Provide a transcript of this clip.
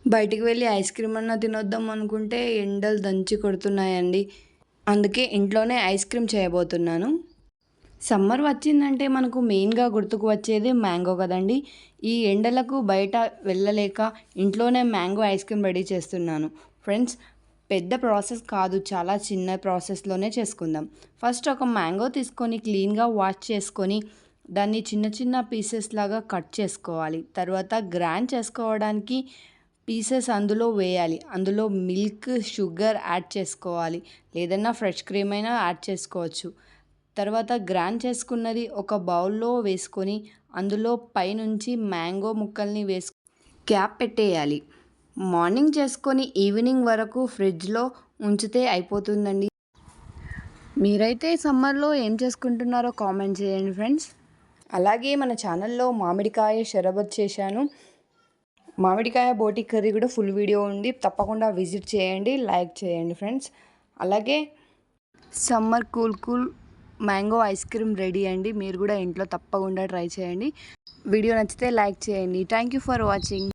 బయటికి వెళ్ళి ice cream అన్నా తినొద్దాం అనుకుంటే ఎండలు దంచి కొడుతున్నాయండి. అందుకే ఇంట్లోనే ఐస్ క్రీమ్ చేయబోతున్నాను. సమ్మర్ వచ్చిందంటే మనకు మెయిన్‌గా గుర్తుకు వచ్చేది మ్యాంగో కదండీ! ఈ ఎండలకు బయట వెళ్ళలేక ఇంట్లోనే మ్యాంగో ఐస్ క్రీమ్ రెడీ చేస్తున్నాను. ఫ్రెండ్స్, పెద్ద ప్రాసెస్ కాదు, చాలా చిన్న ప్రాసెస్‌లోనే చేసుకుందాం. ఫస్ట్ ఒక మ్యాంగో తీసుకొని క్లీన్‌గా వాష్ చేసుకొని దాన్ని చిన్న చిన్న పీసెస్ లాగా కట్ చేసుకోవాలి. తర్వాత గ్రైండ్ చేసుకోవడానికి పీసెస్ అందులో వేయాలి. అందులో మిల్క్, షుగర్ యాడ్ చేసుకోవాలి. లేదన్నా ఫ్రెష్ క్రీమ్ అయినా యాడ్ చేసుకోవచ్చు. తర్వాత గ్రైండ్ చేసుకున్నది ఒక బౌల్లో వేసుకొని అందులో పైనుంచి మ్యాంగో ముక్కల్ని క్యాప్ పెట్టేయాలి. మార్నింగ్ చేసుకొని ఈవినింగ్ వరకు ఫ్రిడ్జ్‌లో ఉంచితే అయిపోతుందండి. మీరైతే సమ్మర్‌లో ఏం చేసుకుంటున్నారో కామెంట్ చేయండి ఫ్రెండ్స్. అలాగే మన ఛానల్లో మామిడికాయ షరబత్ చేశాను. మామిడికాయ బోటి కర్రీ కూడా ఫుల్ వీడియో ఉంది, తప్పకుండా విజిట్ చేయండి, లైక్ చేయండి ఫ్రెండ్స్. అలాగే summer cool mango ice cream ready అండి. మీరు కూడా ఇంట్లో తప్పకుండా ట్రై చేయండి. వీడియో నచ్చితే లైక్ చేయండి. Thank you for watching.